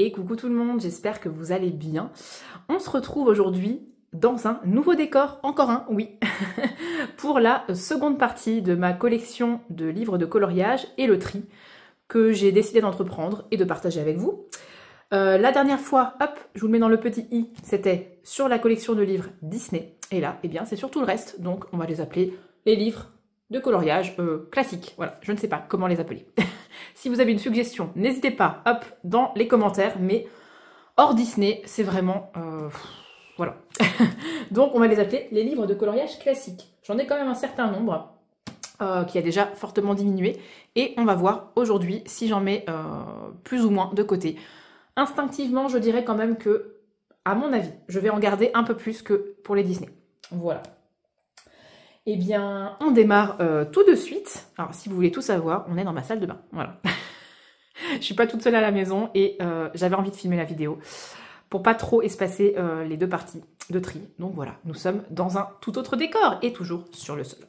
Et coucou tout le monde, j'espère que vous allez bien. On se retrouve aujourd'hui dans un nouveau décor, encore un, oui, pour la seconde partie de ma collection de livres de coloriage et le tri que j'ai décidé d'entreprendre et de partager avec vous. La dernière fois, hop, je vous le mets dans le petit i, c'était sur la collection de livres Disney. Et là, eh bien, c'est sur tout le reste, donc on va les appeler les livres de coloriage classiques. Voilà, je ne sais pas comment les appeler. Si vous avez une suggestion, n'hésitez pas, hop, dans les commentaires, mais hors Disney, c'est vraiment... voilà. Donc, on va les appeler les livres de coloriage classiques. J'en ai quand même un certain nombre qui a déjà fortement diminué. Et on va voir aujourd'hui si j'en mets plus ou moins de côté. Instinctivement, je dirais quand même que, à mon avis, je vais en garder un peu plus que pour les Disney. Voilà. Eh bien, on démarre tout de suite. Alors, si vous voulez tout savoir, on est dans ma salle de bain. Voilà. Je suis pas toute seule à la maison et j'avais envie de filmer la vidéo pour pas trop espacer les deux parties de tri. Donc voilà, nous sommes dans un tout autre décor et toujours sur le sol.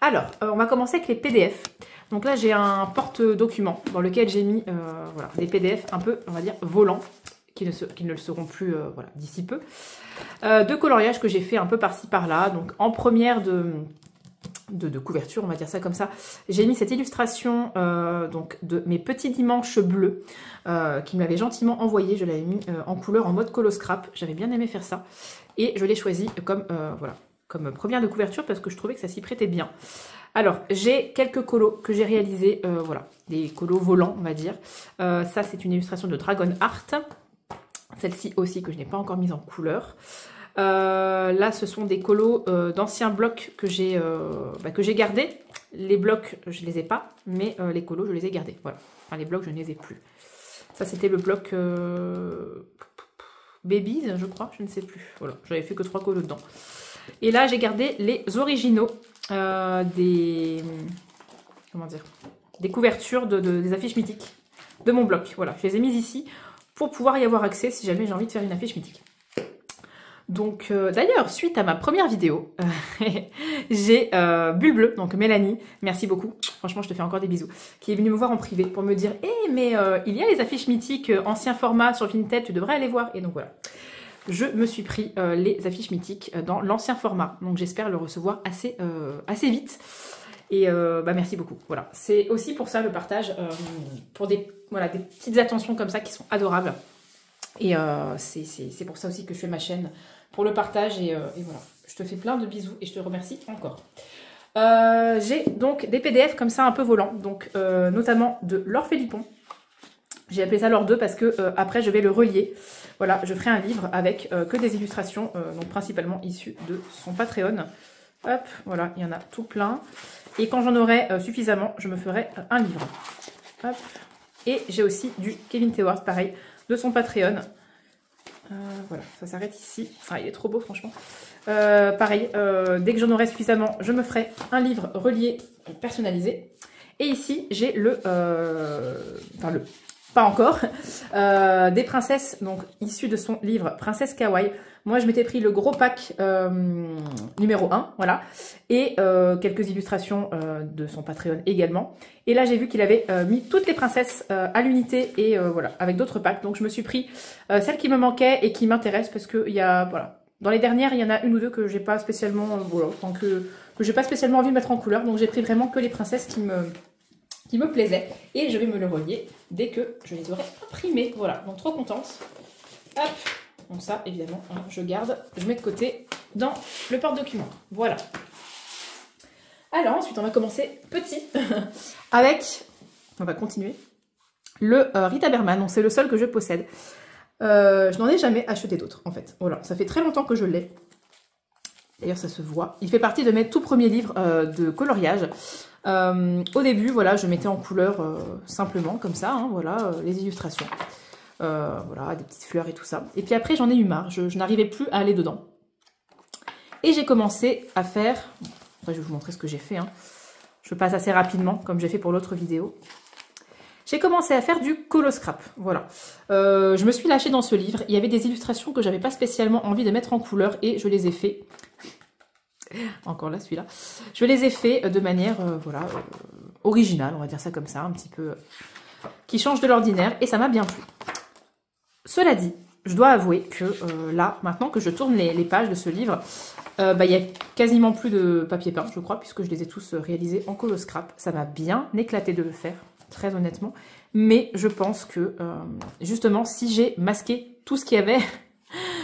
Alors, on va commencer avec les PDF. Donc là, j'ai un porte-document dans lequel j'ai mis voilà, des PDF un peu, on va dire, volants, qui ne le seront plus voilà, d'ici peu. De coloriage que j'ai fait un peu par-ci par-là. Donc en première de couverture, on va dire ça comme ça, j'ai mis cette illustration donc de mes petits dimanches bleus qui m'avait gentiment envoyé. Je l'avais mis en couleur en mode colo scrap. J'avais bien aimé faire ça. Et je l'ai choisi comme, voilà, comme première de couverture parce que je trouvais que ça s'y prêtait bien. Alors, j'ai quelques colos que j'ai réalisés, voilà, des colos volants, on va dire. Ça, c'est une illustration de Dragon Art. Celle-ci aussi que je n'ai pas encore mise en couleur. Là, ce sont des colos d'anciens blocs que j'ai gardés. Les blocs, je les ai pas, mais les colos, je les ai gardés. Voilà. Enfin, les blocs, je ne les ai plus. Ça, c'était le bloc Babies, je crois, je ne sais plus. Voilà, j'avais fait que 3 colos dedans. Et là, j'ai gardé les originaux des couvertures des affiches mythiques de mon bloc. Voilà, je les ai mises ici pour pouvoir y avoir accès si jamais j'ai envie de faire une affiche mythique. Donc d'ailleurs, suite à ma première vidéo, j'ai Bulle Bleue, donc Mélanie, merci beaucoup, franchement je te fais encore des bisous, qui est venue me voir en privé pour me dire « Eh mais il y a les affiches mythiques ancien format sur Vinted, tu devrais aller voir ». Et donc voilà, je me suis pris les affiches mythiques dans l'ancien format, donc j'espère le recevoir assez vite. Et merci beaucoup. Voilà, c'est aussi pour ça le partage, pour des petites attentions comme ça qui sont adorables. Et c'est pour ça aussi que je fais ma chaîne, pour le partage. Et voilà, je te fais plein de bisous et je te remercie encore. J'ai donc des PDF comme ça un peu volants, donc notamment de Laure Philippon. J'ai appelé ça Laure 2 parce que après je vais le relier. Voilà, je ferai un livre avec que des illustrations, donc principalement issues de son Patreon. Hop, voilà, il y en a tout plein. Et quand j'en aurai suffisamment, je me ferai un livre. Hop. Et j'ai aussi du Kevin Tewart, pareil, de son Patreon. Voilà, ça s'arrête ici. Ah, il est trop beau, franchement. Pareil, dès que j'en aurai suffisamment, je me ferai un livre relié, personnalisé. Et ici, j'ai pas encore, des princesses, donc issues de son livre Princesse Kawaii. Moi, je m'étais pris le gros pack numéro 1, voilà, et quelques illustrations de son Patreon également. Et là, j'ai vu qu'il avait mis toutes les princesses à l'unité et voilà, avec d'autres packs. Donc, je me suis pris celle qui me manquait et qui m'intéresse parce que il y a, voilà, dans les dernières, il y en a une ou deux que j'ai pas spécialement, voilà, que j'ai pas spécialement envie de mettre en couleur. Donc, j'ai pris vraiment que les princesses qui me plaisaient et je vais me le relier dès que je les aurai imprimées. Voilà, donc trop contente. Hop. Donc ça, évidemment, hein, je garde, je mets de côté dans le porte-document. Voilà. Alors, ensuite, on va commencer petit avec, on va continuer, le Rita Berman. Donc, c'est le seul que je possède. Je n'en ai jamais acheté d'autres, en fait. Voilà, ça fait très longtemps que je l'ai. D'ailleurs, ça se voit. Il fait partie de mes tout premiers livres de coloriage. Au début, voilà, je mettais en couleur simplement, comme ça, hein, voilà, les illustrations. Voilà, des petites fleurs et tout ça. Et puis après, j'en ai eu marre. Je n'arrivais plus à aller dedans. Et j'ai commencé à faire... Après, je vais vous montrer ce que j'ai fait. Hein. Je passe assez rapidement, comme j'ai fait pour l'autre vidéo. J'ai commencé à faire du colo scrap. Voilà. Je me suis lâchée dans ce livre. Il y avait des illustrations que j'avais pas spécialement envie de mettre en couleur. Et je les ai fait... Encore là, celui-là. Je les ai fait de manière, voilà, originale, on va dire ça comme ça, un petit peu... qui change de l'ordinaire. Et ça m'a bien plu. Cela dit, je dois avouer que là, maintenant que je tourne les pages de ce livre, il y a quasiment plus de papier peint, je crois, puisque je les ai tous réalisés en colo scrap. Ça m'a bien éclaté de le faire, très honnêtement. Mais je pense que, justement, si j'ai masqué tout ce qu'il y avait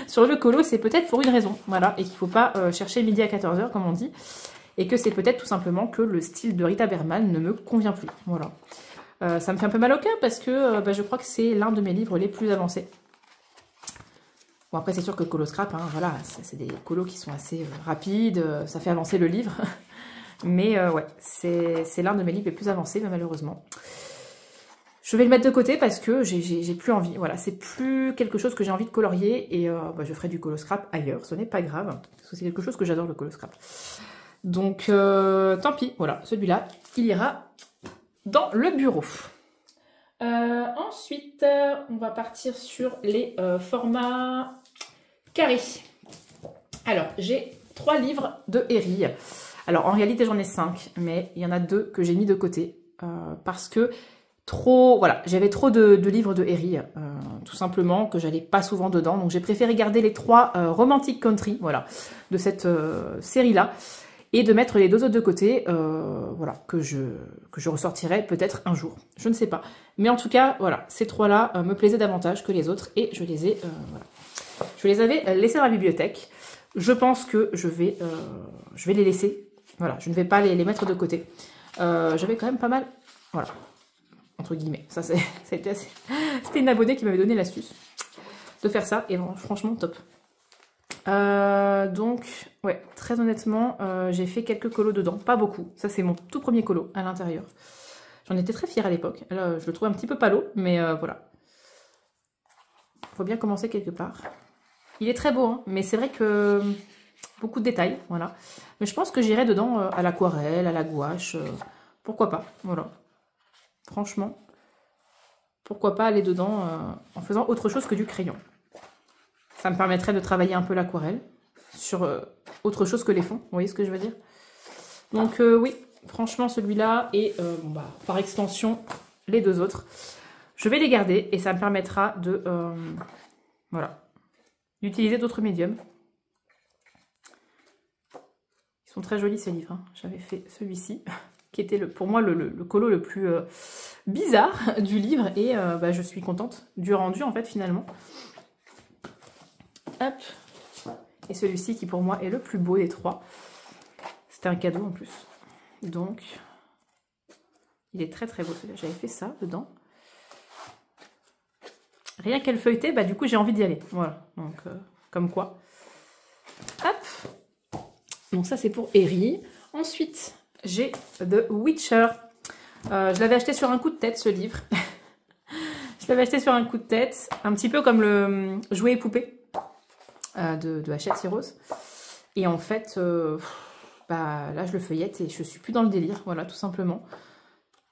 sur le colo, c'est peut-être pour une raison. Voilà, et qu'il ne faut pas chercher midi à 14 h, comme on dit. Et que c'est peut-être tout simplement que le style de Rita Berman ne me convient plus. Voilà. Ça me fait un peu mal au cœur parce que je crois que c'est l'un de mes livres les plus avancés. Bon, après, c'est sûr que le colo scrap, hein, voilà, c'est des colos qui sont assez rapides, ça fait avancer le livre. Mais ouais, c'est l'un de mes livres les plus avancés, mais malheureusement. Je vais le mettre de côté parce que j'ai plus envie. Voilà, c'est plus quelque chose que j'ai envie de colorier et je ferai du colo scrap ailleurs. Ce n'est pas grave, parce que c'est quelque chose que j'adore, le colo scrap. Donc, tant pis, voilà, celui-là, il ira dans le bureau. Ensuite, on va partir sur les formats carrés. Alors, j'ai 3 livres de Herri. Alors, en réalité, j'en ai 5, mais il y en a 2 que j'ai mis de côté parce que voilà, j'avais trop de livres de Herri, tout simplement, que j'allais pas souvent dedans. Donc, j'ai préféré garder les 3 Romantic Country, voilà, de cette série-là. Et de mettre les 2 autres de côté, voilà, que je ressortirai peut-être un jour. Je ne sais pas. Mais en tout cas, voilà, ces 3-là me plaisaient davantage que les autres. Et je les ai, voilà. Je les avais laissés dans la bibliothèque. Je pense que je vais les laisser. Voilà, je ne vais pas les mettre de côté. J'avais quand même pas mal, voilà, entre guillemets. Ça a été assez... C'était une abonnée qui m'avait donné l'astuce de faire ça. Et bon, franchement, top. Donc, ouais, très honnêtement, j'ai fait quelques colos dedans, pas beaucoup. Ça, c'est mon tout premier colo à l'intérieur. J'en étais très fière à l'époque. Là, je le trouve un petit peu palo, mais voilà. Faut bien commencer quelque part. Il est très beau, hein, mais c'est vrai que beaucoup de détails, voilà. Mais je pense que j'irai dedans à l'aquarelle, à la gouache, pourquoi pas, voilà. Franchement, pourquoi pas aller dedans en faisant autre chose que du crayon. Ça me permettrait de travailler un peu l'aquarelle sur autre chose que les fonds. Vous voyez ce que je veux dire? Donc oui, franchement celui-là et par extension les 2 autres. Je vais les garder et ça me permettra de voilà, d'utiliser d'autres médiums. Ils sont très jolis ces livres. Hein. J'avais fait celui-ci qui était pour moi le colo le plus bizarre du livre et je suis contente du rendu en fait finalement. Hop. Et celui-ci qui pour moi est le plus beau des 3. C'était un cadeau en plus. Donc, il est très très beau celui-là. J'avais fait ça dedans. Rien qu'elle feuilletait, du coup j'ai envie d'y aller. Voilà. Donc, comme quoi. Hop. Donc ça c'est pour Herri. Ensuite, j'ai The Witcher. Je l'avais acheté sur un coup de tête ce livre. Je l'avais acheté sur un coup de tête. Un petit peu comme le Jouet et Poupée. De Hachette Heroes. Et en fait, là je le feuillette et je suis plus dans le délire, voilà, tout simplement.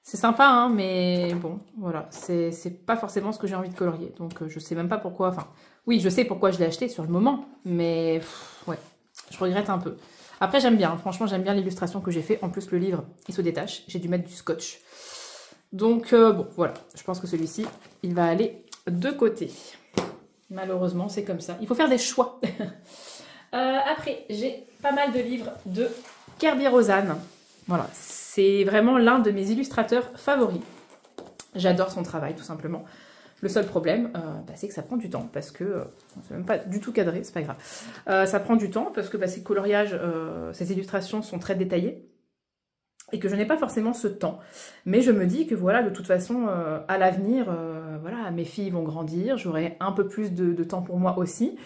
C'est sympa, hein, mais bon, voilà, c'est pas forcément ce que j'ai envie de colorier. Donc je sais même pas pourquoi, enfin, oui, je sais pourquoi je l'ai acheté sur le moment, mais ouais, je regrette un peu. Après, j'aime bien, franchement, j'aime bien l'illustration que j'ai fait. En plus, le livre, il se détache, j'ai dû mettre du scotch. Donc bon, voilà, je pense que celui-ci, il va aller de côté. Malheureusement, c'est comme ça. Il faut faire des choix. Après, j'ai pas mal de livres de Kerby Rosanes. Voilà, c'est vraiment l'un de mes illustrateurs favoris. J'adore son travail, tout simplement. Le seul problème, c'est que ça prend du temps, parce que c'est même pas du tout cadré, c'est pas grave. Ça prend du temps, parce que ses coloriages, ses illustrations sont très détaillées. Et que je n'ai pas forcément ce temps. Mais je me dis que voilà, de toute façon, à l'avenir, voilà, mes filles vont grandir, j'aurai un peu plus de temps pour moi aussi,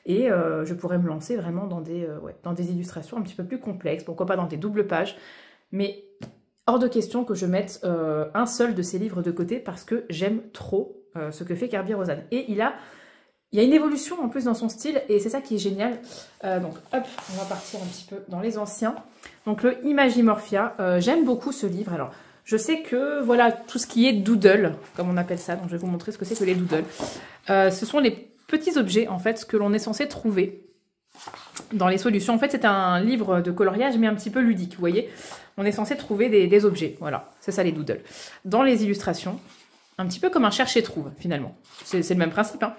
et je pourrais me lancer vraiment dans des illustrations un petit peu plus complexes, pourquoi pas dans des doubles pages, mais hors de question que je mette un seul de ces livres de côté, parce que j'aime trop ce que fait Kerby Rosanes. Et il y a une évolution en plus dans son style, et c'est ça qui est génial. Donc hop, on va partir un petit peu dans les anciens. Donc le Imagimorphia, j'aime beaucoup ce livre. Alors je sais que voilà, tout ce qui est doodle, comme on appelle ça, donc je vais vous montrer ce que c'est que les doodles. Ce sont les petits objets en fait que l'on est censé trouver dans les solutions. En fait c'est un livre de coloriage mais un petit peu ludique, vous voyez. On est censé trouver des objets, voilà, c'est ça les doodles. Dans les illustrations, un petit peu comme un cherche et trouve finalement. C'est le même principe, hein.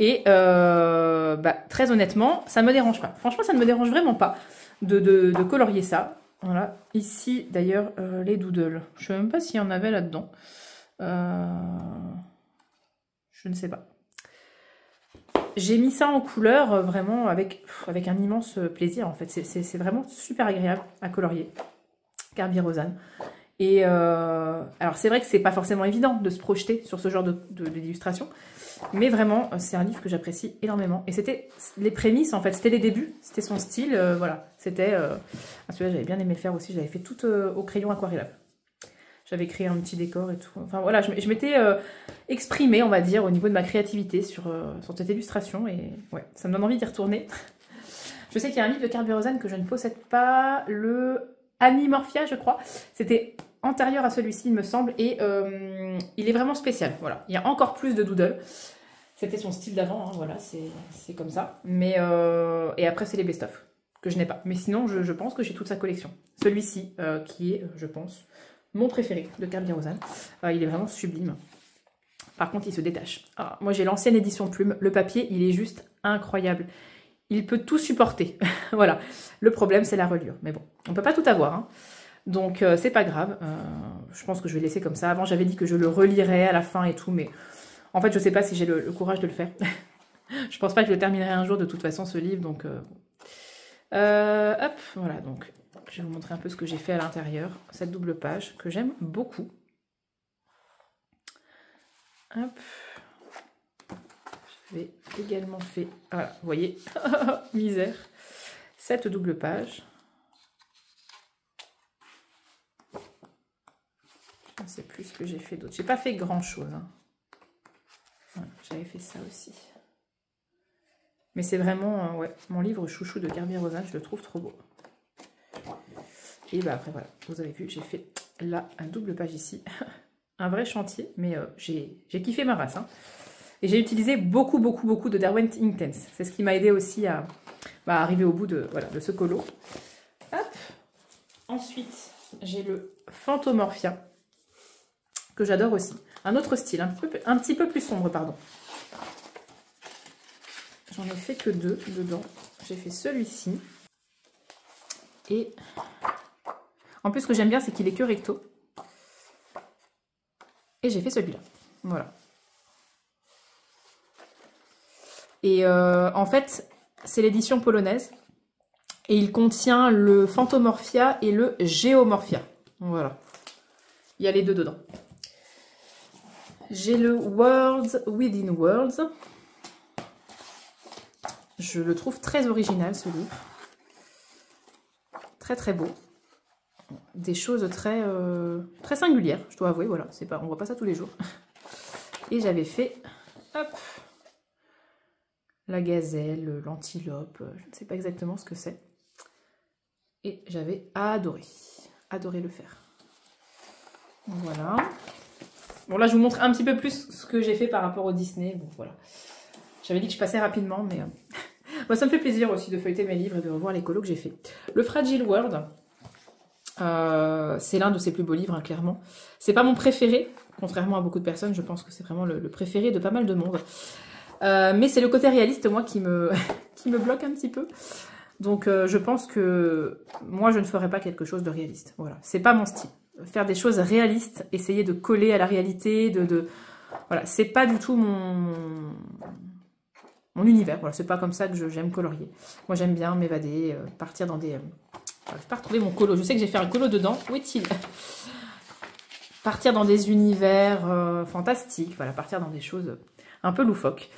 Et très honnêtement, ça me dérange pas. Franchement, ça ne me dérange vraiment pas de colorier ça. Voilà. Ici, d'ailleurs, les doodles. Je ne sais même pas s'il y en avait là-dedans. Je ne sais pas. J'ai mis ça en couleur vraiment avec un immense plaisir en fait. C'est vraiment super agréable à colorier. Carby Rosanne. Et alors c'est vrai que c'est pas forcément évident de se projeter sur ce genre d'illustration. Mais vraiment, c'est un livre que j'apprécie énormément. Et c'était les prémices en fait, c'était les débuts. C'était son style, voilà. C'était... celui-là j'avais bien aimé le faire aussi, j'avais fait tout au crayon aquarellable. J'avais créé un petit décor et tout. Enfin voilà, je m'étais exprimée, on va dire, au niveau de ma créativité sur cette illustration. Et ouais, ça me donne envie d'y retourner. Je sais qu'il y a un livre de Carby Rosanne que je ne possède pas, le Animorphia, je crois. C'était antérieur à celui-ci, il me semble. Et il est vraiment spécial. Voilà, il y a encore plus de doodle. C'était son style d'avant, hein, voilà, c'est comme ça. Mais et après, c'est les best-of que je n'ai pas. Mais sinon, je pense que j'ai toute sa collection. Celui-ci, qui est, je pense... mon préféré de Carby Rosanne. Il est vraiment sublime. Par contre, il se détache. Alors, moi, j'ai l'ancienne édition plume. Le papier, il est juste incroyable. Il peut tout supporter. Voilà. Le problème, c'est la reliure. Mais bon, on ne peut pas tout avoir. Hein. Donc, c'est pas grave. Je pense que je vais laisser comme ça. Avant, j'avais dit que je le relirais à la fin et tout. Mais en fait, je ne sais pas si j'ai le courage de le faire. Je pense pas que je le terminerai un jour de toute façon, ce livre. Donc, hop, voilà. Donc, je vais vous montrer un peu ce que j'ai fait à l'intérieur. Cette double page que j'aime beaucoup. Hop. J'avais également fait... Voilà, vous voyez. Misère. Cette double page. Je ne sais plus ce que j'ai fait d'autre. J'ai pas fait grand chose. Hein. Voilà, j'avais fait ça aussi. Mais c'est vraiment ouais, mon livre chouchou de Carby Rosanne. Je le trouve trop beau. Et bah après voilà, vous avez vu, j'ai fait là un double page ici, un vrai chantier, mais j'ai kiffé ma race. Hein. Et j'ai utilisé beaucoup de Derwent Inktense. C'est ce qui m'a aidé aussi à arriver au bout de ce colo. Hop. Ensuite, j'ai le Phantomorphia, que j'adore aussi. Un autre style, un petit peu plus sombre, pardon. J'en ai fait que 2 dedans. J'ai fait celui-ci. Et... en plus, ce que j'aime bien, c'est qu'il est que recto. Et j'ai fait celui-là. Voilà. Et en fait, c'est l'édition polonaise. Et il contient le Phantomorphia et le Geomorphia. Voilà. Il y a les deux dedans. J'ai le Worlds Within Worlds. Je le trouve très original, ce livre. Très très beau. Des choses très, très singulières, je dois avouer, voilà, on voit pas ça tous les jours. Et j'avais fait, hop, la gazelle, l'antilope, je ne sais pas exactement ce que c'est. Et j'avais adoré le faire. Voilà. Bon là, je vous montre un petit peu plus ce que j'ai fait par rapport au Disney. Bon voilà. J'avais dit que je passais rapidement, mais moi, ça me fait plaisir aussi de feuilleter mes livres et de revoir les colos que j'ai fait. Le Fragile World. C'est l'un de ses plus beaux livres, hein, clairement. C'est pas mon préféré, contrairement à beaucoup de personnes. Je pense que c'est vraiment le préféré de pas mal de monde. Mais c'est le côté réaliste, moi, qui me bloque un petit peu. Donc, je pense que moi, je ne ferais pas quelque chose de réaliste. Voilà, c'est pas mon style. Faire des choses réalistes, essayer de coller à la réalité, voilà, c'est pas du tout mon univers. Voilà, c'est pas comme ça que j'aime colorier. Moi, j'aime bien m'évader, partir dans des... je vais pas retrouver mon colo. Je sais que j'ai fait un colo dedans. Où est-il? Partir dans des univers fantastiques. Voilà, partir dans des choses un peu loufoques.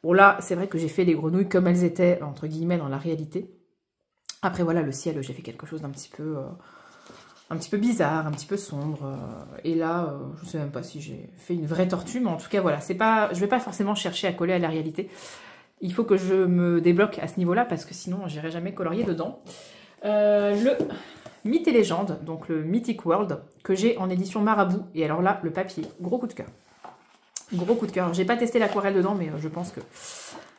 Bon, là, c'est vrai que j'ai fait les grenouilles comme elles étaient, entre guillemets, dans la réalité. Après, voilà, le ciel, j'ai fait quelque chose d'un petit peu bizarre, un petit peu sombre. Et là, je ne sais même pas si j'ai fait une vraie tortue. Mais en tout cas, voilà, je ne vais pas forcément chercher à coller à la réalité. Il faut que je me débloque à ce niveau-là parce que sinon, je n'irai jamais colorier dedans. Le Mythes et légendes, donc le Mythic World, que j'ai en édition Marabout. Et alors là, le papier, gros coup de cœur. Gros coup de cœur. J'ai pas testé l'aquarelle dedans, mais je pense que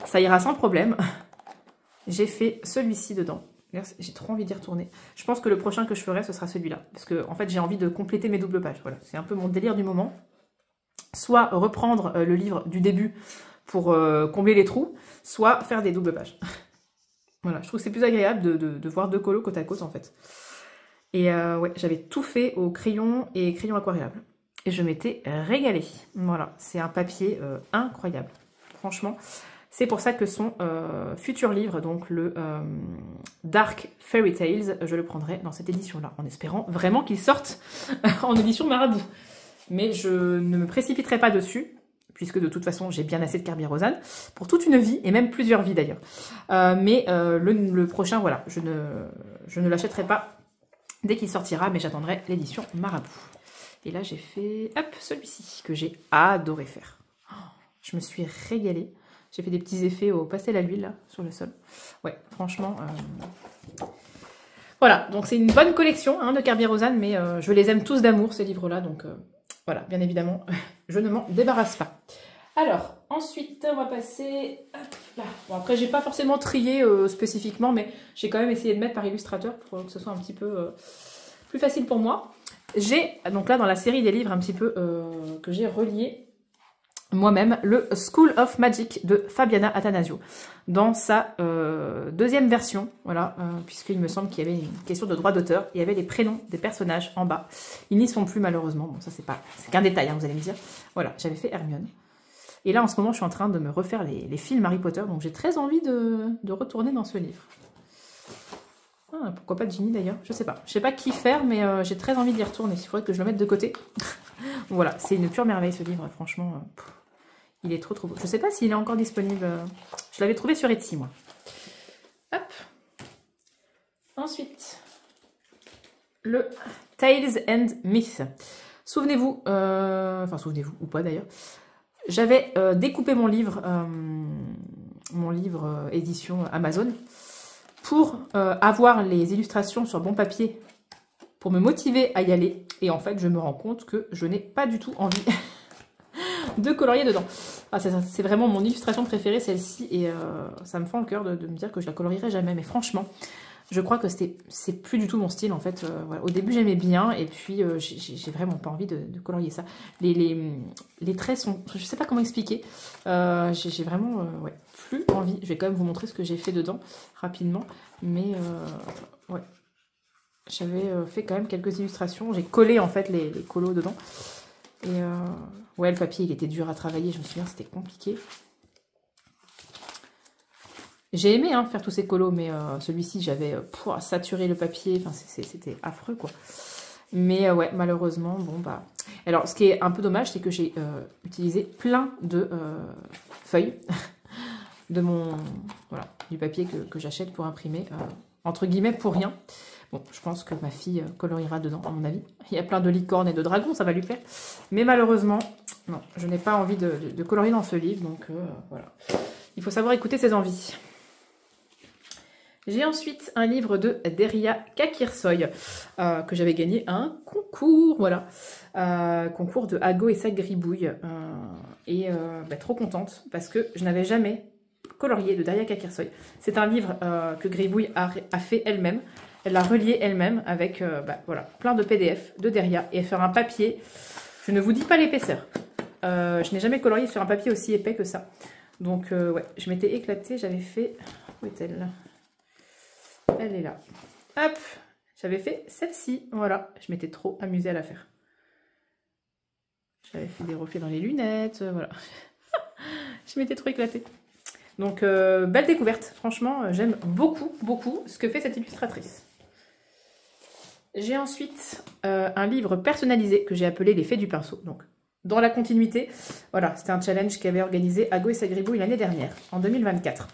ça ira sans problème. J'ai fait celui-ci dedans. J'ai trop envie d'y retourner. Je pense que le prochain que je ferai, ce sera celui-là. Parce que, en fait, j'ai envie de compléter mes doubles pages. Voilà, c'est un peu mon délire du moment. Soit reprendre le livre du début pour combler les trous, soit faire des doubles pages. Voilà, je trouve que c'est plus agréable de voir 2 colos côte à côte en fait. Et ouais, j'avais tout fait au crayon et crayon aquarellable. Et je m'étais régalée. Voilà, c'est un papier incroyable. Franchement, c'est pour ça que son futur livre, donc le Dark Fairy Tales, je le prendrai dans cette édition-là, en espérant vraiment qu'il sorte en édition Marabout. Mais je ne me précipiterai pas dessus, puisque de toute façon, j'ai bien assez de Kerby Rosanes, pour toute une vie, et même plusieurs vies d'ailleurs. Mais le prochain, voilà, je ne l'achèterai pas dès qu'il sortira, mais j'attendrai l'édition Marabout. Et là, j'ai fait, hop, celui-ci, que j'ai adoré faire. Oh, je me suis régalée. J'ai fait des petits effets au pastel à l'huile, là, sur le sol. Ouais, franchement... Voilà, donc c'est une bonne collection hein, de Kerby Rosanes, mais je les aime tous d'amour, ces livres-là, donc... Voilà, bien évidemment, je ne m'en débarrasse pas. Alors, ensuite, on va passer... Hop, là. Bon, après, j'ai pas forcément trié spécifiquement, mais j'ai quand même essayé de mettre par illustrateur pour que ce soit un petit peu plus facile pour moi. J'ai, donc là, dans la série des livres un petit peu que j'ai relié moi-même, le School of Magic de Fabiana Attanasio, dans sa deuxième version, voilà, puisqu'il me semble qu'il y avait une question de droit d'auteur, il y avait les prénoms des personnages en bas. Ils n'y sont plus malheureusement, bon ça c'est qu'un détail, hein, vous allez me dire. Voilà, j'avais fait Hermione. Et là en ce moment je suis en train de me refaire les films Harry Potter, donc j'ai très envie de retourner dans ce livre. Ah, pourquoi pas Ginny d'ailleurs, je sais pas qui faire, mais j'ai très envie d'y retourner, il faudrait que je le mette de côté. Voilà, c'est une pure merveille ce livre, franchement... Il est trop beau. Je ne sais pas s'il est encore disponible. Je l'avais trouvé sur Etsy, moi. Hop. Ensuite, le Tales and Myths. Souvenez-vous, enfin souvenez-vous ou pas d'ailleurs, j'avais découpé mon livre édition Amazon pour avoir les illustrations sur bon papier pour me motiver à y aller. Et en fait, je me rends compte que je n'ai pas du tout envie de colorier dedans. Ah, c'est vraiment mon illustration préférée, celle-ci, et ça me fend le cœur de me dire que je la colorierai jamais. Mais franchement, je crois que c'est plus du tout mon style, en fait. Voilà. Au début, j'aimais bien, et puis j'ai vraiment pas envie de colorier ça. Les traits sont... Je sais pas comment expliquer. J'ai vraiment ouais, plus envie. Je vais quand même vous montrer ce que j'ai fait dedans, rapidement. Mais ouais, j'avais fait quand même quelques illustrations. J'ai collé, en fait, les colos dedans. Et ouais, le papier, il était dur à travailler. Je me souviens, c'était compliqué. J'ai aimé hein, faire tous ces colos, mais celui-ci, j'avais saturé le papier. Enfin, c'était affreux, quoi. Mais ouais, malheureusement, bon, bah... Alors, ce qui est un peu dommage, c'est que j'ai utilisé plein de feuilles de mon... Voilà, du papier que j'achète pour imprimer, entre guillemets, pour rien. Bon, je pense que ma fille coloriera dedans, à mon avis. Il y a plein de licornes et de dragons, ça va lui plaire. Mais malheureusement, non, je n'ai pas envie de colorier dans ce livre. Donc voilà, il faut savoir écouter ses envies. J'ai ensuite un livre de Deria Kakirsoy, que j'avais gagné un concours, voilà. Concours de Ago et sa gribouille. Bah, trop contente, parce que je n'avais jamais colorié de Deria Kakirsoy. C'est un livre que Gribouille a fait elle-même. Elle l'a relié elle-même avec bah, voilà, plein de PDF de Deria et faire un papier. Je ne vous dis pas l'épaisseur. Je n'ai jamais colorié sur un papier aussi épais que ça. Donc ouais, je m'étais éclatée. J'avais fait... Où est-elle? Elle est là. Hop, j'avais fait celle-ci. Voilà, je m'étais trop amusée à la faire. J'avais fait des reflets dans les lunettes. Voilà. Je m'étais trop éclatée. Donc, belle découverte. Franchement, j'aime beaucoup, beaucoup ce que fait cette illustratrice. J'ai ensuite un livre personnalisé que j'ai appelé Les Fées du pinceau. Donc, dans la continuité, voilà, c'était un challenge qu'avait organisé Ago et sa gribouille l'année dernière, en 2024.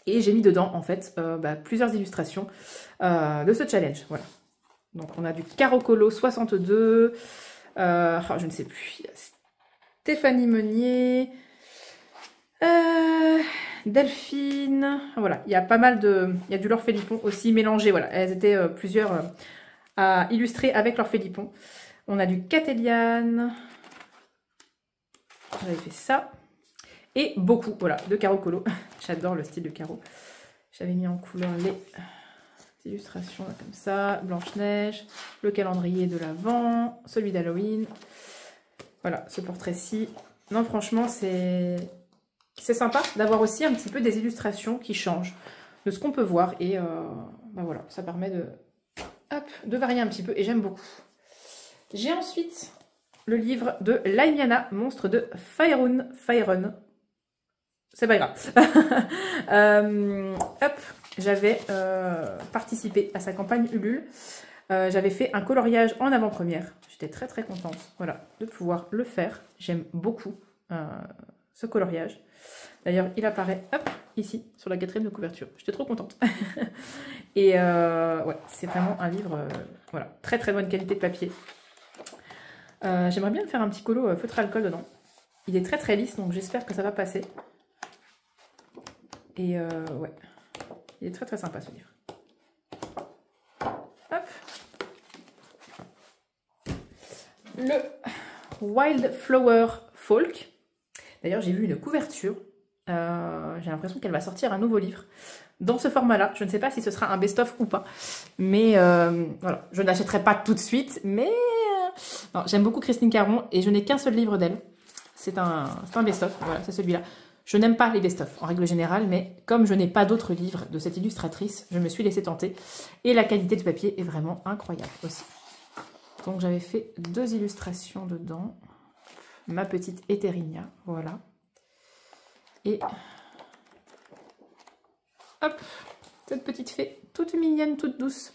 Et j'ai mis dedans, en fait, bah, plusieurs illustrations de ce challenge. Voilà. Donc, on a du Caro Colo 62, je ne sais plus, Stéphanie Meunier, Delphine, voilà, il y a pas mal de... Il y a du Laure Philippon aussi mélangé, voilà. Elles étaient plusieurs à illustrer avec Laure Philippon. On a du Catéliane, j'avais fait ça. Et beaucoup, voilà, de Caro Colo. J'adore le style de Caro. J'avais mis en couleur les illustrations là, comme ça. Blanche-Neige, le calendrier de l'Avent, celui d'Halloween. Voilà, ce portrait-ci. Non, franchement, c'est c'est sympa d'avoir aussi un petit peu des illustrations qui changent de ce qu'on peut voir. Et bah voilà, ça permet de varier un petit peu et j'aime beaucoup. J'ai ensuite le livre de Laimiana, Monstre de Faerun. C'est pas grave. J'avais participé à sa campagne Ulule. J'avais fait un coloriage en avant-première. J'étais très très contente, voilà, de pouvoir le faire. J'aime beaucoup ce coloriage. D'ailleurs, il apparaît ici, sur la 4e de couverture. J'étais trop contente. Et ouais, c'est vraiment un livre, voilà, très très bonne qualité de papier. J'aimerais bien faire un petit colo feutre à alcool dedans. Il est très très lisse, donc j'espère que ça va passer. Et ouais, il est très très sympa ce livre. Hop. Le Wildflower Folk. D'ailleurs, j'ai vu une couverture. J'ai l'impression qu'elle va sortir un nouveau livre dans ce format-là. Je ne sais pas si ce sera un best-of ou pas. Mais voilà, je n'achèterai pas tout de suite. Mais j'aime beaucoup Christine Caron et je n'ai qu'un seul livre d'elle. C'est un best-of. Voilà, c'est celui-là. Je n'aime pas les best-of en règle générale, mais comme je n'ai pas d'autres livres de cette illustratrice, je me suis laissée tenter. Et la qualité de papier est vraiment incroyable aussi. Donc j'avais fait 2 illustrations dedans. Ma petite Eterinia, voilà. Et hop, cette petite fée toute mignonne, toute douce.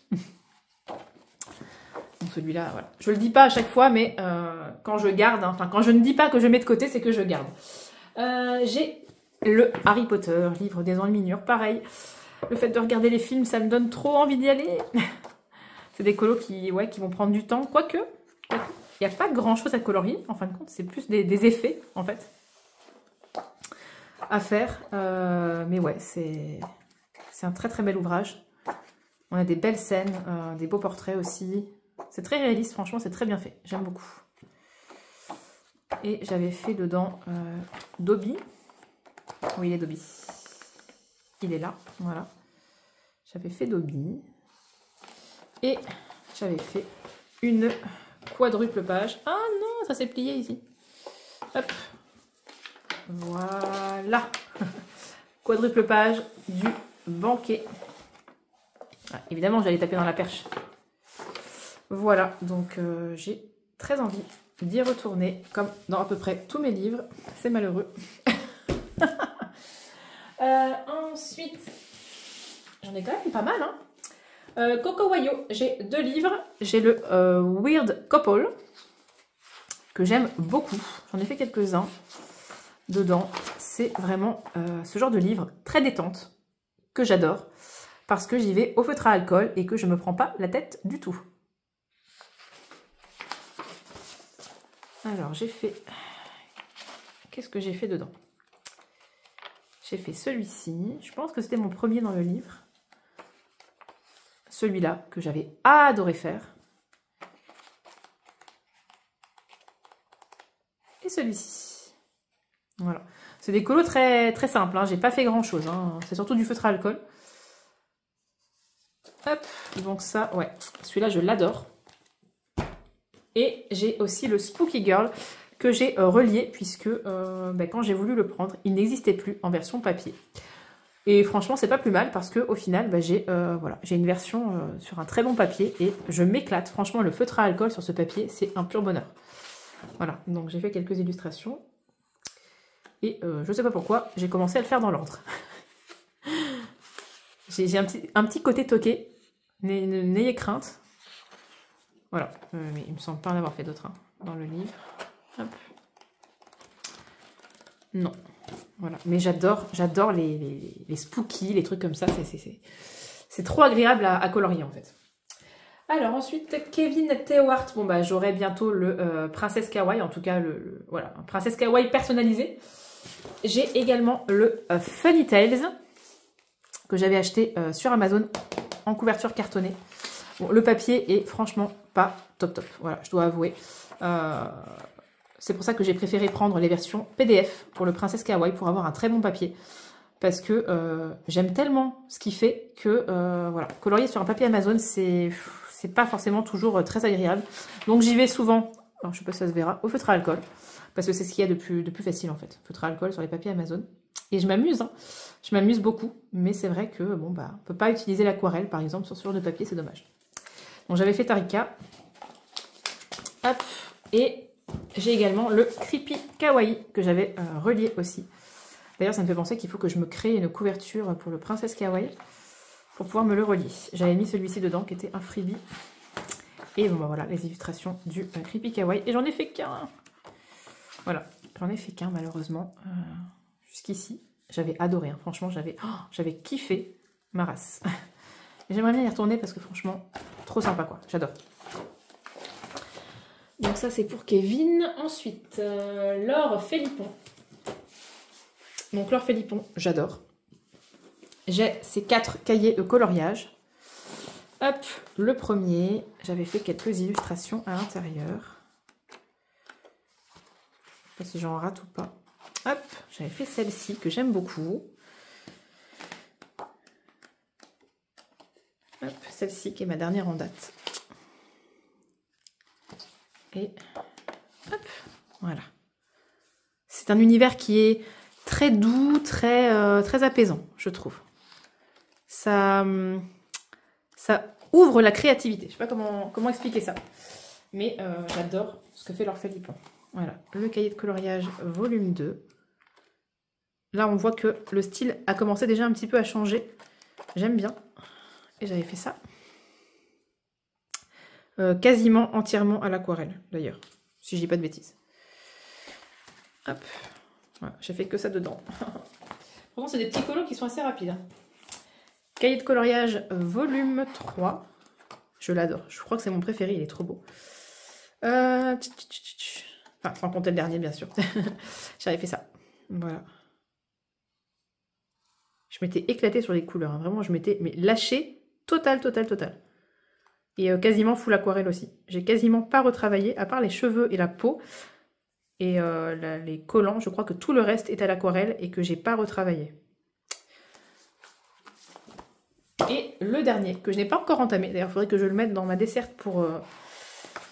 Donc celui-là, voilà. Je le dis pas à chaque fois, mais quand je garde, enfin quand je ne dis pas que je mets de côté, c'est que je garde. J'ai le Harry Potter, livre des enluminures, pareil. Le fait de regarder les films, ça me donne trop envie d'y aller. C'est des colos qui vont prendre du temps, quoique il n'y a pas grand chose à colorier, en fin de compte, c'est plus des effets, en fait, à faire. Mais ouais, c'est un très très bel ouvrage. On a des belles scènes, des beaux portraits aussi. C'est très réaliste, franchement, c'est très bien fait. J'aime beaucoup. Et j'avais fait dedans Dobby. Oui, il est Dobby. Il est là, voilà. J'avais fait Dobby. Et j'avais fait une quadruple page. Ah non, ça s'est plié ici. Hop. Voilà. Quadruple page du banquet. Ah, évidemment, j'allais taper dans la perche. Voilà, donc j'ai très envie d'y retourner, comme dans à peu près tous mes livres. C'est malheureux. Ensuite, j'en ai quand même pas mal, hein. Coco Wayo, j'ai 2 livres. J'ai le Weird Couple, que j'aime beaucoup. J'en ai fait quelques-uns dedans. C'est vraiment ce genre de livre très détente, que j'adore, parce que j'y vais au feutre à alcool et que je ne me prends pas la tête du tout. Alors, j'ai fait... Qu'est-ce que j'ai fait dedans? J'ai fait celui-ci. Je pense que c'était mon premier dans le livre. Celui-là, que j'avais adoré faire. Et celui-ci. Voilà. C'est des colos très, très simples. Hein. J'ai pas fait grand-chose. Hein. C'est surtout du feutre à alcool. Hop. Donc ça, ouais. Celui-là, je l'adore. Et j'ai aussi le Spooky Girl que j'ai relié puisque quand j'ai voulu le prendre, il n'existait plus en version papier. Et franchement, c'est pas plus mal parce qu'au final, j'ai une version sur un très bon papier et je m'éclate. Franchement, le feutre à alcool sur ce papier, c'est un pur bonheur. Voilà, donc j'ai fait quelques illustrations. Et je sais pas pourquoi, j'ai commencé à le faire dans l'ordre. J'ai un petit côté toqué. N'ayez crainte. Voilà, mais il me semble pas en avoir fait d'autres dans le livre. Hop. Non, voilà. Mais j'adore les spooky, les trucs comme ça. C'est trop agréable à colorier en fait. Alors ensuite, Kevin Theohart. Bon bah j'aurai bientôt le Princesse Kawaii, en tout cas voilà, un Princesse Kawaii personnalisé. J'ai également le Funny Tales que j'avais acheté sur Amazon en couverture cartonnée. Bon, le papier est franchement pas top. Voilà, je dois avouer. C'est pour ça que j'ai préféré prendre les versions PDF pour le Princesse Kawaii pour avoir un très bon papier. Parce que j'aime tellement ce qu'il fait que voilà, colorier sur un papier Amazon, c'est pas forcément toujours très agréable. Donc j'y vais souvent, alors je sais pas si ça se verra, au feutre à alcool. Parce que c'est ce qu'il y a de plus facile en fait. Feutre à alcool sur les papiers Amazon. Et je m'amuse, hein. Je m'amuse beaucoup. Mais c'est vrai que, bon, bah, on ne peut pas utiliser l'aquarelle, par exemple, sur ce genre de papier, c'est dommage. Donc j'avais fait Tarika. Hop. Et j'ai également le Creepy Kawaii, que j'avais relié aussi. D'ailleurs, ça me fait penser qu'il faut que je me crée une couverture pour le Princesse Kawaii, pour pouvoir me le relier. J'avais mis celui-ci dedans, qui était un freebie. Et bon, bah voilà, les illustrations du Creepy Kawaii. Et j'en ai fait qu'un. Voilà, j'en ai fait qu'un, malheureusement. Jusqu'ici, j'avais adoré. Hein. Franchement, j'avais kiffé ma race. J'aimerais bien y retourner parce que franchement, trop sympa, quoi. J'adore. Donc ça, c'est pour Kevin. Ensuite, Laure Philippon. Donc Laure Philippon, j'adore. J'ai ces 4 cahiers de coloriage. Hop, le premier, j'avais fait quelques illustrations à l'intérieur. Je sais pas si j'en rate ou pas. Hop, j'avais fait celle-ci que j'aime beaucoup. Hop, celle-ci qui est ma dernière en date. Et hop, voilà. C'est un univers qui est très doux, très apaisant, je trouve. Ça ouvre la créativité. Je ne sais pas comment expliquer ça. Mais j'adore ce que fait Laure Philippon. Voilà, le cahier de coloriage volume 2. Là, on voit que le style a commencé déjà un petit peu à changer. J'aime bien. Et j'avais fait ça. Quasiment entièrement à l'aquarelle, d'ailleurs. Si je dis pas de bêtises. Hop. Voilà, j'ai fait que ça dedans. Pourtant, c'est des petits colos qui sont assez rapides. Hein. Cahier de coloriage volume 3. Je l'adore. Je crois que c'est mon préféré. Il est trop beau. Enfin, sans compter le dernier, bien sûr. J'avais fait ça. Voilà. Je m'étais éclatée sur les couleurs. Hein. Vraiment, je m'étais lâchée total. Et quasiment full aquarelle aussi. J'ai quasiment pas retravaillé, à part les cheveux et la peau. Et les collants, je crois que tout le reste est à l'aquarelle et que j'ai pas retravaillé. Et le dernier, que je n'ai pas encore entamé. D'ailleurs, il faudrait que je le mette dans ma desserte pour...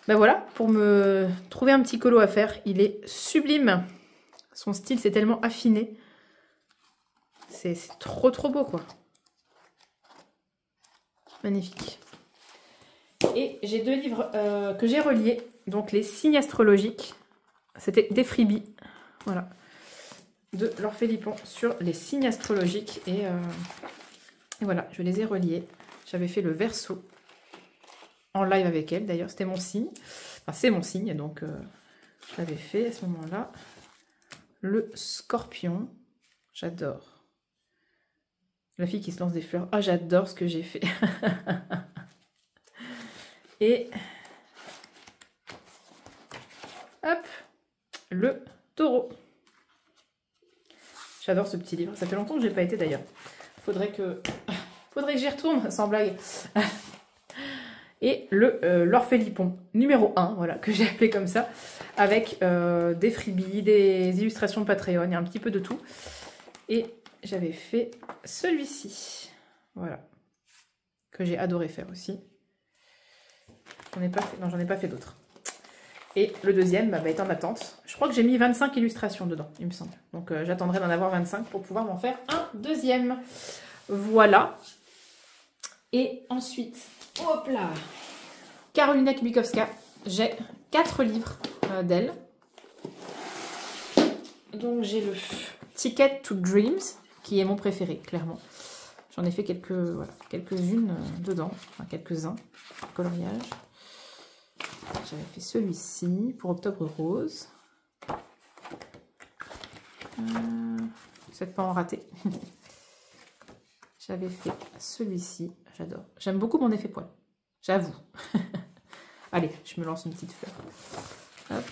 Ben voilà, pour me trouver un petit colo à faire. Il est sublime. Son style, c'est tellement affiné. C'est trop beau, quoi. Magnifique. Et j'ai 2 livres que j'ai reliés. Donc, les signes astrologiques. C'était des freebies. Voilà. De Laure Philippon sur les signes astrologiques. Et voilà, je les ai reliés. J'avais fait le Verseau en live avec elle. D'ailleurs, c'était mon signe. Enfin, c'est mon signe. Donc, je l'avais fait à ce moment-là. Le Scorpion. J'adore. La fille qui se lance des fleurs. Ah, j'adore ce que j'ai fait. Et hop, le Taureau. J'adore ce petit livre. Ça fait longtemps que je n'ai pas été d'ailleurs. Faudrait que j'y retourne, sans blague. Et le Laure Philippon numéro 1, voilà, que j'ai appelé comme ça, avec des freebies, des illustrations de Patreon, il y a un petit peu de tout. Et j'avais fait celui-ci, voilà, que j'ai adoré faire aussi. J'en ai pas fait d'autres. Et le deuxième est en attente. Je crois que j'ai mis 25 illustrations dedans, il me semble. Donc j'attendrai d'en avoir 25 pour pouvoir m'en faire un deuxième. Voilà. Et ensuite, hop là, Karolina Kubikowska. J'ai 4 livres d'elle. Donc j'ai le Ticket to Dreams, qui est mon préféré, clairement. J'en ai fait quelques-unes dedans, enfin quelques-uns, coloriage. J'avais fait celui-ci pour Octobre Rose. Cette pas en raté. J'avais fait celui-ci, j'adore. J'aime beaucoup mon effet poil, j'avoue. Allez, je me lance une petite fleur. Hop.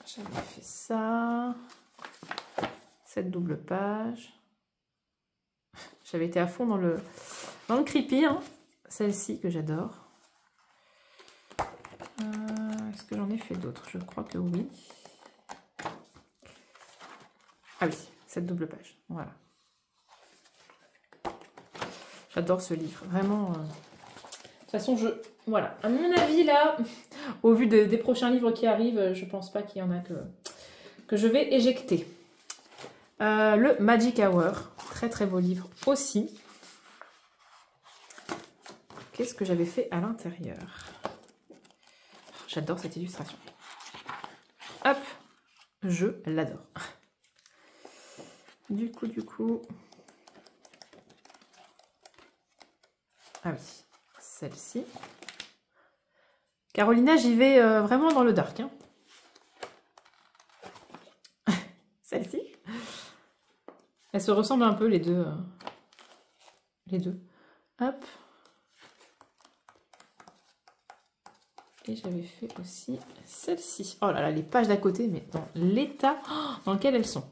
J'avais fait ça. Cette double page. J'avais été à fond dans le creepy, hein. Celle-ci que j'adore. Est-ce que j'en ai fait d'autres? Je crois que oui. Ah oui, cette double page. Voilà. J'adore ce livre. Vraiment. De toute façon, voilà. À mon avis, là, au vu des prochains livres qui arrivent, je pense pas qu'il y en a que je vais éjecter. Le Magic Hour, très très beau livre aussi. Qu'est-ce que j'avais fait à l'intérieur? J'adore cette illustration. Hop, je l'adore. Du coup... Ah oui, celle-ci. Carolina, j'y vais vraiment dans le dark. Hein. Celle-ci. Elles se ressemblent un peu les deux. Hop. Et j'avais fait aussi celle-ci. Oh là là, les pages d'à côté, mais dans l'état dans lequel elles sont.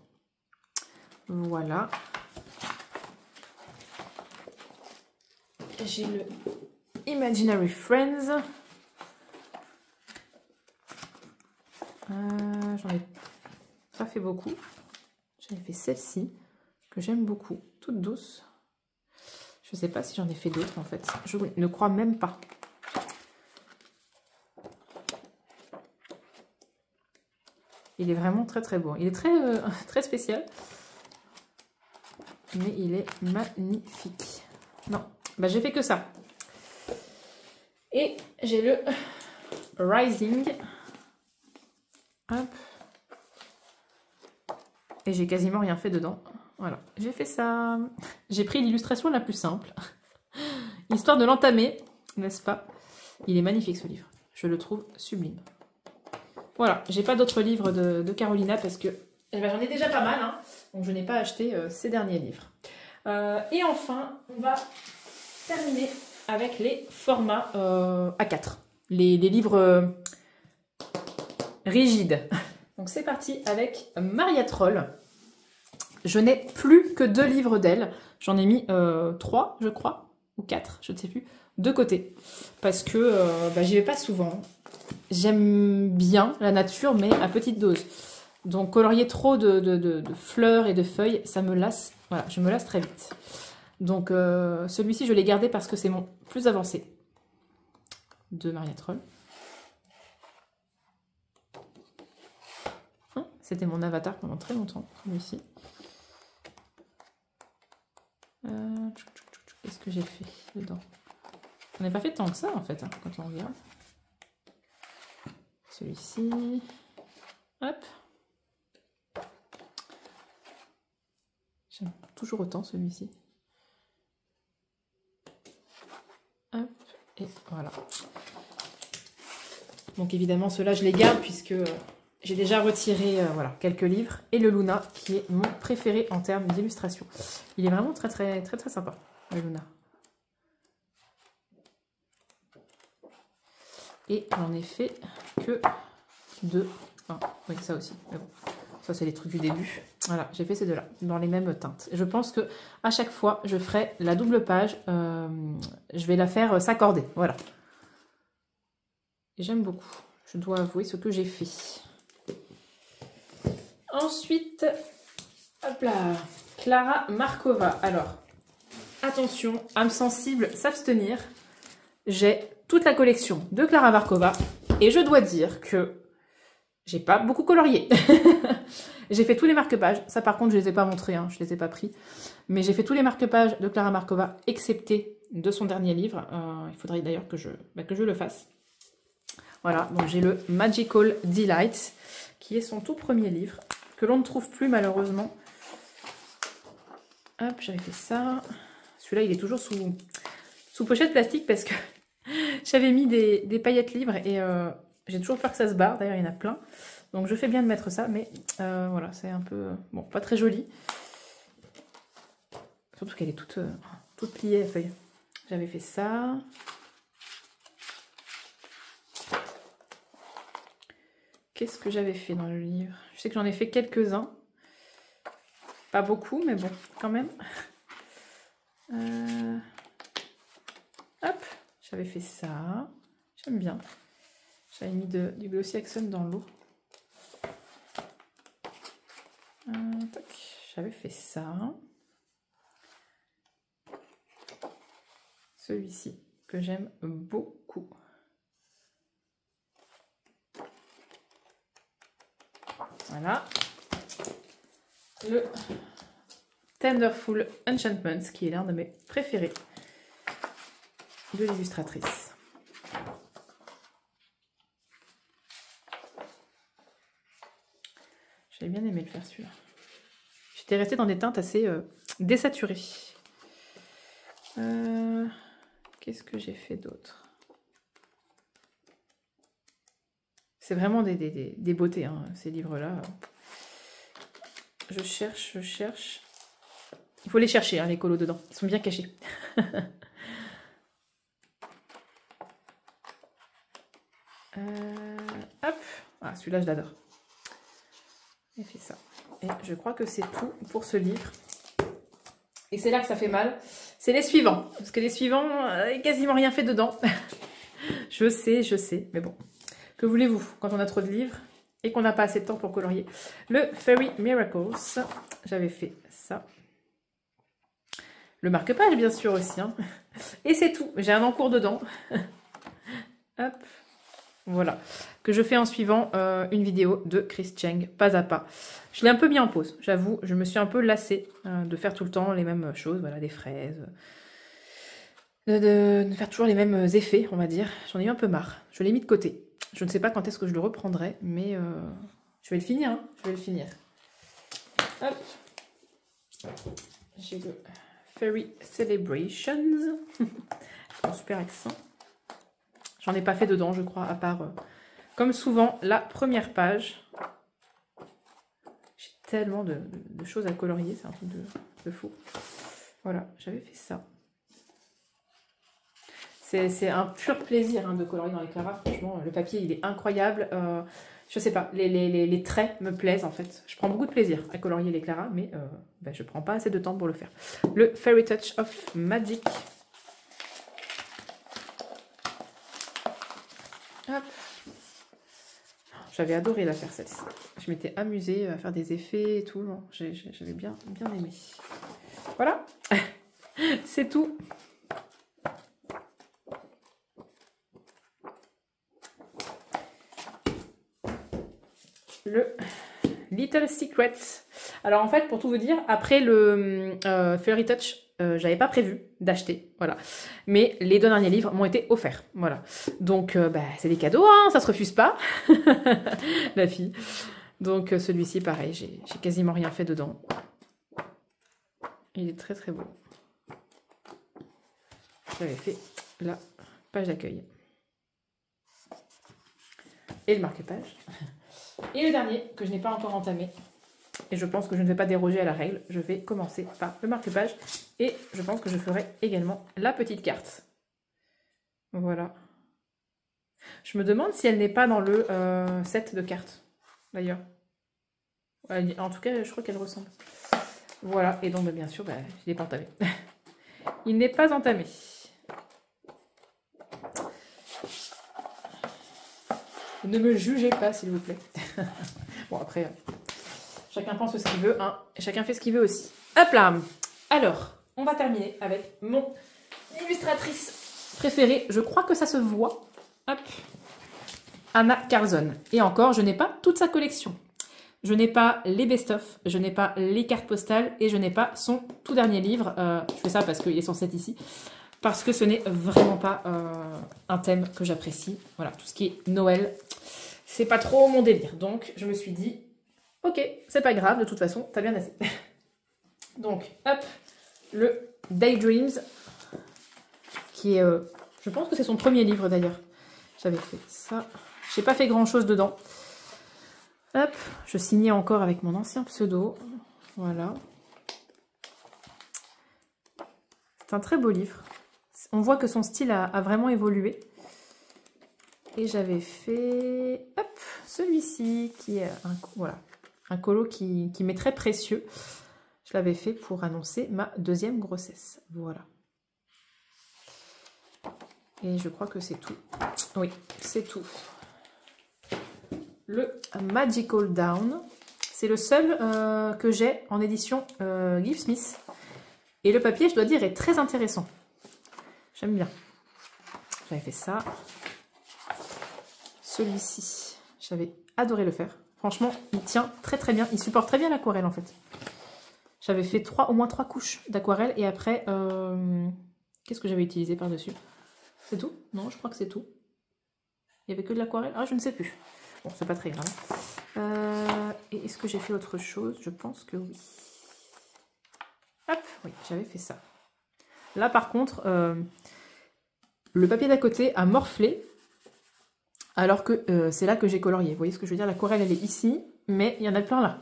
Voilà. J'ai le Imaginary Friends. J'en ai pas fait beaucoup. J'avais fait celle-ci, que j'aime beaucoup. Toute douce. Je sais pas si j'en ai fait d'autres, en fait. Je ne crois même pas. Il est vraiment très très beau. Il est très, très spécial. Mais il est magnifique. Non, bah j'ai fait que ça. Et j'ai le Rising. Hop. Et j'ai quasiment rien fait dedans. Voilà, j'ai fait ça. J'ai pris l'illustration la plus simple. Histoire de l'entamer, n'est-ce pas? Il est magnifique ce livre. Je le trouve sublime. Voilà, j'ai pas d'autres livres de Carolina parce que eh ben, j'en ai déjà pas mal. Hein, donc je n'ai pas acheté ces derniers livres. Et enfin, on va terminer avec les formats A4. Les livres rigides. Donc c'est parti avec Maria Troll. Je n'ai plus que 2 livres d'elle. J'en ai mis 3, je crois, ou 4, je ne sais plus, de côté. Parce que bah, j'y vais pas souvent. J'aime bien la nature, mais à petite dose. Donc colorier trop de fleurs et de feuilles, ça me lasse. Voilà, je me lasse très vite. Donc celui-ci, je l'ai gardé parce que c'est mon plus avancé de Maria Troll. C'était mon avatar pendant très longtemps, celui-ci. Qu'est-ce que j'ai fait dedans? On n'a pas fait tant que ça, en fait, hein, quand on regarde. Celui-ci. Hop. J'aime toujours autant celui-ci. Hop. Et voilà. Donc évidemment, ceux-là, je les garde puisque... j'ai déjà retiré voilà, quelques livres. Et le Luna, qui est mon préféré en termes d'illustration. Il est vraiment très très très très sympa, le Luna. Et j'en ai fait que 2. Enfin, oui, ça aussi. Mais bon, ça c'est les trucs du début. Voilà, j'ai fait ces deux-là, dans les mêmes teintes. Et je pense que à chaque fois, je ferai la double page. Je vais la faire s'accorder. Voilà. Et j'aime beaucoup. Je dois avouer ce que j'ai fait. Ensuite, hop là, Klara Markova. Alors, attention, âme sensible, s'abstenir. J'ai toute la collection de Klara Markova et je dois dire que j'ai pas beaucoup colorié. J'ai fait tous les marque-pages. Ça, par contre, je les ai pas montrés, hein, je les ai pas pris. Mais j'ai fait tous les marque-pages de Klara Markova, excepté de son dernier livre. Il faudrait d'ailleurs que je le fasse. Voilà, donc j'ai le Magical Delight, qui est son tout premier livre, que l'on ne trouve plus malheureusement. Hop, j'avais fait ça. Celui-là, il est toujours sous pochette plastique parce que j'avais mis des paillettes libres et j'ai toujours peur que ça se barre. D'ailleurs, il y en a plein. Donc, je fais bien de mettre ça, mais voilà, c'est un peu... bon, pas très joli. Surtout qu'elle est toute pliée, la feuille. J'avais fait ça. Qu'est-ce que j'avais fait dans le livre? Je sais que j'en ai fait quelques-uns. Pas beaucoup, mais bon, quand même. Hop, j'avais fait ça. J'aime bien. J'avais mis du Glossy Accent dans l'eau. J'avais fait ça. Celui-ci, que j'aime beaucoup. Voilà. le Tenderful Enchantments, qui est l'un de mes préférés de l'illustratrice. J'avais bien aimé le faire celui-là. J'étais restée dans des teintes assez désaturées. Qu'est-ce que j'ai fait d'autre? C'est vraiment des beautés, hein, ces livres-là. Je cherche. Il faut les chercher, hein, les colos dedans. Ils sont bien cachés. Hop. Ah, celui-là, je l'adore. J'ai fait ça. Et je crois que c'est tout pour ce livre. Et c'est là que ça fait mal. C'est les suivants. Parce que les suivants, il n'y a quasiment rien fait dedans. Je sais. Mais bon. Que voulez-vous quand on a trop de livres et qu'on n'a pas assez de temps pour colorier? Le Fairy Miracles. J'avais fait ça. Le marque-page, bien sûr, aussi. Hein. Et c'est tout. J'ai un encours dedans. Hop. Voilà. Que je fais en suivant une vidéo de Chris Cheng, pas à pas. Je l'ai un peu mis en pause, j'avoue. Je me suis un peu lassée de faire tout le temps les mêmes choses. Voilà, des fraises. De faire toujours les mêmes effets, on va dire. J'en ai eu un peu marre. Je l'ai mis de côté. Je ne sais pas quand est-ce que je le reprendrai, mais je vais le finir. Hein. Je vais le finir. Hop. J'ai le Fairy Celebrations. Un super accent. J'en ai pas fait dedans, je crois, à part, comme souvent, la première page. J'ai tellement de choses à colorier, c'est un truc de fou. Voilà, j'avais fait ça. C'est un pur plaisir hein, de colorier dans l'éclairage. Franchement, le papier, il est incroyable. Je sais pas, les traits me plaisent, en fait. Je prends beaucoup de plaisir à colorier l'éclairage, mais je prends pas assez de temps pour le faire. Le Fairy Touch of Magic. Hop. J'avais adoré la faire celle-ci. Je m'étais amusée à faire des effets et tout. J'avais bien aimé. Voilà. C'est tout. Le Little Secrets. Alors en fait, pour tout vous dire, après le Fairy Touch, j'avais pas prévu d'acheter, voilà. Mais les deux derniers livres m'ont été offerts, voilà. Donc c'est des cadeaux, hein, ça se refuse pas, la fille. Donc celui-ci, pareil, j'ai quasiment rien fait dedans. Il est très très beau. J'avais fait la page d'accueil. Et le marque-page. Et le dernier, que je n'ai pas encore entamé. Et je pense que je ne vais pas déroger à la règle. Je vais commencer par le marque-page. Et je pense que je ferai également la petite carte. Voilà. Je me demande si elle n'est pas dans le set de cartes. D'ailleurs. En tout cas, je crois qu'elle ressemble. Voilà. Et donc, bien sûr, il n'est pas entamé. Il n'est pas entamé. Ne me jugez pas, s'il vous plaît. Bon, après, chacun pense ce qu'il veut, hein, et chacun fait ce qu'il veut aussi. Hop là. Alors, on va terminer avec mon illustratrice préférée. Je crois que ça se voit. Hop. Anna Carlson. Et encore, je n'ai pas toute sa collection. Je n'ai pas les best-of, je n'ai pas les cartes postales, et je n'ai pas son tout dernier livre. Je fais ça parce qu'il est sur set ici. Parce que ce n'est vraiment pas un thème que j'apprécie. Voilà, tout ce qui est Noël, c'est pas trop mon délire. Donc, je me suis dit, ok, c'est pas grave, de toute façon, t'as bien assez. Donc, hop, le Daydreams, qui est, je pense que c'est son premier livre d'ailleurs. J'avais fait ça. J'ai pas fait grand chose dedans. Hop, je signais encore avec mon ancien pseudo. Voilà. C'est un très beau livre. On voit que son style a vraiment évolué. Et j'avais fait celui-ci, qui est un colo qui m'est très précieux. Je l'avais fait pour annoncer ma deuxième grossesse. Voilà. Et je crois que c'est tout. Oui, c'est tout. Le Magical Down. C'est le seul que j'ai en édition Gift Smith. Et le papier, je dois dire, est très intéressant. J'aime bien. J'avais fait ça. Celui-ci, j'avais adoré le faire. Franchement, il tient très très bien. Il supporte très bien l'aquarelle en fait. J'avais fait au moins 3 couches d'aquarelle et après, qu'est-ce que j'avais utilisé par-dessus? C'est tout? Non, je crois que c'est tout. Il n'y avait que de l'aquarelle? Ah, je ne sais plus. Bon, c'est pas très grave. Et est-ce que j'ai fait autre chose? Je pense que oui. Hop, oui, j'avais fait ça. Là, par contre, le papier d'à côté a morflé, alors que c'est là que j'ai colorié. Vous voyez ce que je veux dire? L'aquarelle, elle est ici, mais il y en a plein là.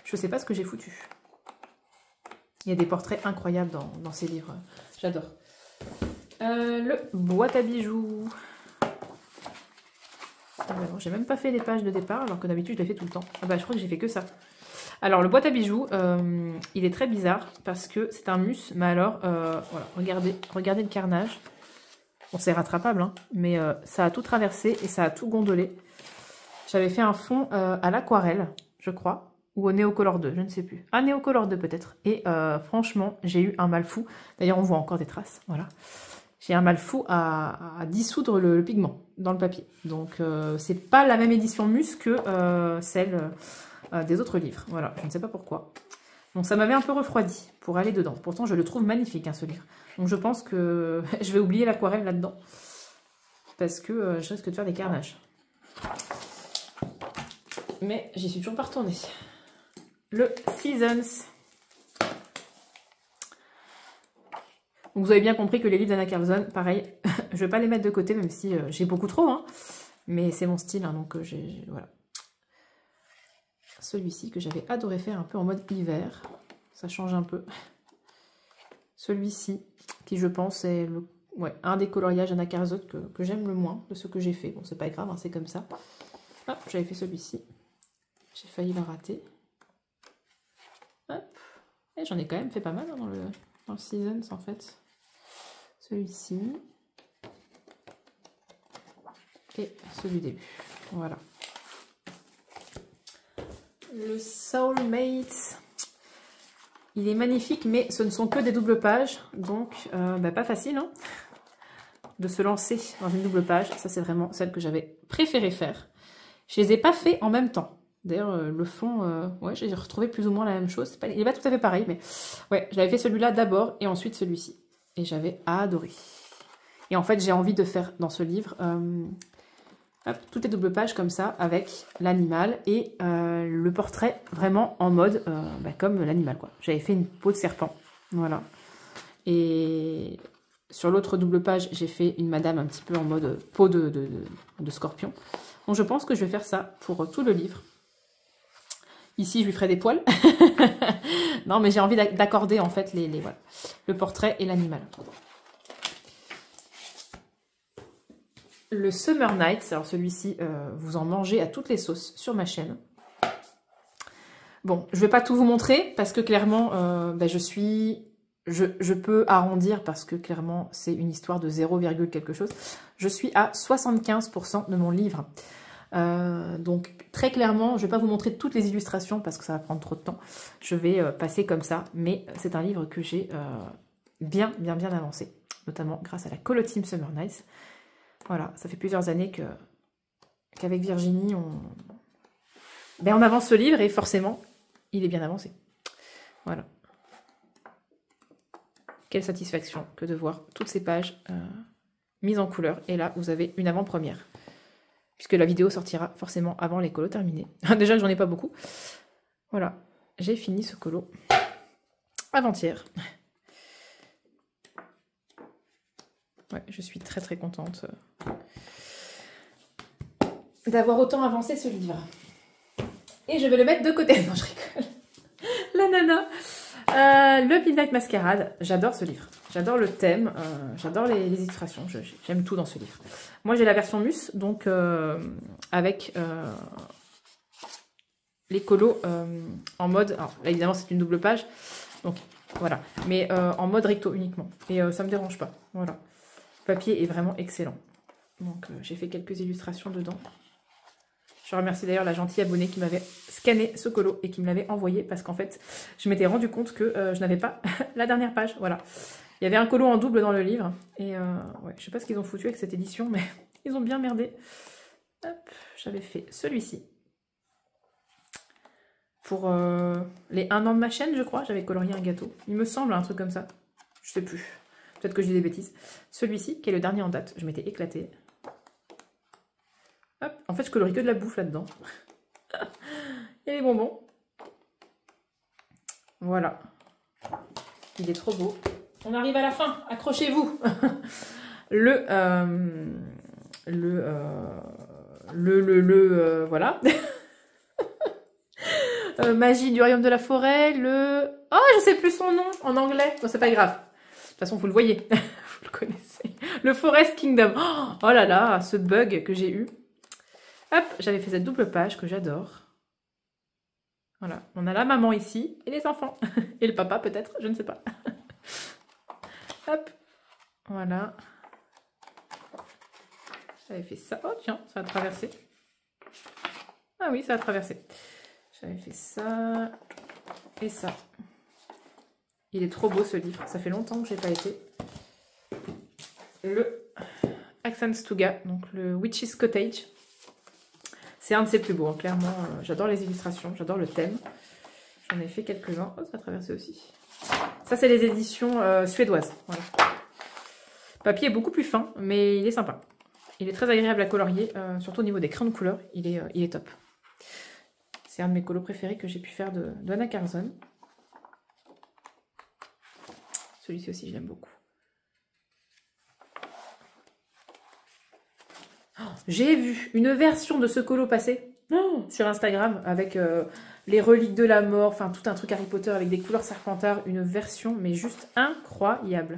Je sais pas ce que j'ai foutu. Il y a des portraits incroyables dans ces livres. J'adore. Le boîte à bijoux. Ah bah non, j'ai même pas fait les pages de départ, alors que d'habitude, je les fais tout le temps. Ah bah, je crois que j'ai fait que ça. Alors, le boîte à bijoux, il est très bizarre, parce que c'est un mus, mais alors, voilà, regardez le carnage. Bon, c'est rattrapable, hein, mais ça a tout traversé et ça a tout gondolé. J'avais fait un fond à l'aquarelle, je crois, ou au Neocolor 2, je ne sais plus. Ah, Neocolor 2 peut-être. Et franchement, j'ai eu un mal fou. D'ailleurs, on voit encore des traces, voilà. J'ai un mal fou à dissoudre le pigment dans le papier. Donc, c'est pas la même édition Mus que celle des autres livres. Voilà, je ne sais pas pourquoi. Donc, ça m'avait un peu refroidi pour aller dedans. Pourtant, je le trouve magnifique, hein, ce livre. Donc, je pense que je vais oublier l'aquarelle là-dedans. Parce que je risque de faire des carnages. Mais j'y suis toujours pas retournée. Le Seasons. Donc vous avez bien compris que les livres d'Anna Carlzon, pareil, je vais pas les mettre de côté, même si j'ai beaucoup trop, hein, mais c'est mon style, hein, donc voilà. Celui-ci que j'avais adoré faire un peu en mode hiver, ça change un peu. Celui-ci, qui je pense est un des coloriages Anna Carlzon que j'aime le moins de ce que j'ai fait. Bon, c'est pas grave, hein, c'est comme ça. Hop, j'avais fait celui-ci. J'ai failli le rater. Hop. Et j'en ai quand même fait pas mal, hein, dans le Seasons, en fait. Celui-ci. Et celui début. Voilà. Le Soulmate. Il est magnifique, mais ce ne sont que des doubles pages. Donc, pas facile, hein, de se lancer dans une double page. Ça, c'est vraiment celle que j'avais préféré faire. Je les ai pas fait en même temps. D'ailleurs, le fond, ouais, j'ai retrouvé plus ou moins la même chose. Il n'est pas tout à fait pareil, mais ouais, j'avais fait celui-là d'abord et ensuite celui-ci. Et j'avais adoré. Et en fait, j'ai envie de faire dans ce livre toutes les doubles pages comme ça, avec l'animal et le portrait vraiment en mode comme l'animal, quoi. J'avais fait une peau de serpent, voilà. Et sur l'autre double page, j'ai fait une madame un petit peu en mode peau de scorpion. Donc je pense que je vais faire ça pour tout le livre. Ici, je lui ferai des poils. Non, mais j'ai envie d'accorder en fait voilà, le portrait et l'animal. Le Summer Nights, alors celui-ci, vous en mangez à toutes les sauces sur ma chaîne. Bon, je ne vais pas tout vous montrer parce que clairement, je peux arrondir parce que clairement, c'est une histoire de 0, quelque chose. Je suis à 75% de mon livre. Donc très clairement, je ne vais pas vous montrer toutes les illustrations parce que ça va prendre trop de temps. Je vais passer comme ça, mais c'est un livre que j'ai bien avancé, notamment grâce à la Colo Team Summer Nights. Voilà, ça fait plusieurs années qu'avec Virginie, on avance ce livre et forcément, il est bien avancé. Voilà. Quelle satisfaction que de voir toutes ces pages mises en couleur. Et là, vous avez une avant-première. Puisque la vidéo sortira forcément avant les colos terminés. Déjà que j'en ai pas beaucoup. Voilà, j'ai fini ce colo avant-hier. Ouais, je suis très contente d'avoir autant avancé ce livre. Et je vais le mettre de côté. Non, je rigole. La nana. Le Midnight Masquerade. J'adore ce livre. J'adore le thème. J'adore les illustrations. J'aime tout dans ce livre. Moi, j'ai la version Mus, donc avec les colos en mode... Alors, là, évidemment, c'est une double page. Donc, voilà. Mais en mode recto uniquement. Et ça ne me dérange pas. Voilà. Le papier est vraiment excellent. Donc, j'ai fait quelques illustrations dedans. Je remercie d'ailleurs la gentille abonnée qui m'avait scanné ce colo et qui me l'avait envoyé parce qu'en fait, je m'étais rendu compte que je n'avais pas la dernière page. Voilà. Il y avait un colo en double dans le livre. Et ouais, je sais pas ce qu'ils ont foutu avec cette édition, mais ils ont bien merdé. J'avais fait celui-ci. pour les 1 an de ma chaîne, je crois. J'avais colorié un gâteau. Il me semble, un truc comme ça. Je sais plus. Peut-être que je dis des bêtises. Celui-ci, qui est le dernier en date. Je m'étais éclatée. Hop. En fait, je colorie que de la bouffe là-dedans. Et les bonbons. Voilà. Il est trop beau. On arrive à la fin. Accrochez-vous. Voilà. Magie du royaume de la forêt, oh, je sais plus son nom en anglais. Bon, c'est pas grave. De toute façon, vous le voyez. Vous le connaissez. Le Forest Kingdom. Oh là là, ce bug que j'ai eu. Hop, j'avais fait cette double page que j'adore. Voilà, on a la maman ici et les enfants. Et le papa peut-être, je ne sais pas. Hop, voilà. J'avais fait ça. Oh tiens, ça a traversé. Ah oui, ça a traversé. J'avais fait ça et ça. Il est trop beau ce livre. Ça fait longtemps que je n'ai pas été. Le Axantstuga, donc le Witch's Cottage. C'est un de ses plus beaux, hein. Clairement. J'adore les illustrations, j'adore le thème. J'en ai fait quelques-uns. Oh, ça a traversé aussi. Ça, c'est les éditions suédoises. Voilà. Le papier est beaucoup plus fin, mais il est sympa. Il est très agréable à colorier, surtout au niveau des crayons de couleur. Il est top. C'est un de mes colos préférés que j'ai pu faire de Anna Carlson. Celui-ci aussi, je l'aime beaucoup. Oh, j'ai vu une version de ce colo passer sur Instagram avec les reliques de la mort, enfin tout un truc Harry Potter avec des couleurs Serpentard. Une version, mais juste incroyable.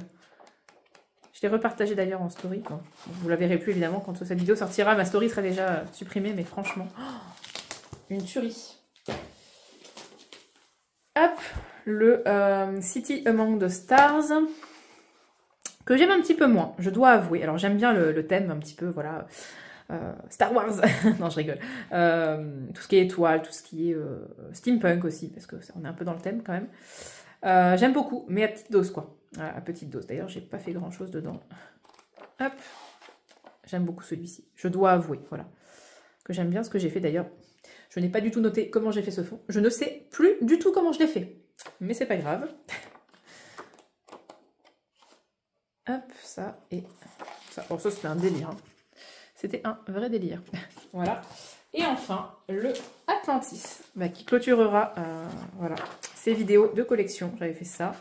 Je l'ai repartagé d'ailleurs en story. Bon, vous la verrez plus évidemment quand cette vidéo sortira. Ma story sera déjà supprimée, mais franchement... Une tuerie. Hop, le City Among the Stars, que j'aime un petit peu moins, je dois avouer. Alors j'aime bien le thème un petit peu, voilà, Star Wars, non je rigole. Tout ce qui est étoile, tout ce qui est steampunk aussi, parce que on est un peu dans le thème quand même. J'aime beaucoup, mais à petite dose quoi, à petite dose. D'ailleurs j'ai pas fait grand chose dedans. Hop, j'aime beaucoup celui-ci, je dois avouer, voilà, que j'aime bien ce que j'ai fait d'ailleurs. Je n'ai pas du tout noté comment j'ai fait ce fond. Je ne sais plus du tout comment je l'ai fait. Mais c'est pas grave. Hop, ça et ça. Oh, ça c'était un délire. Hein. C'était un vrai délire. Voilà. Et enfin, le Atlantis, qui clôturera voilà, ces vidéos de collection. J'avais fait ça.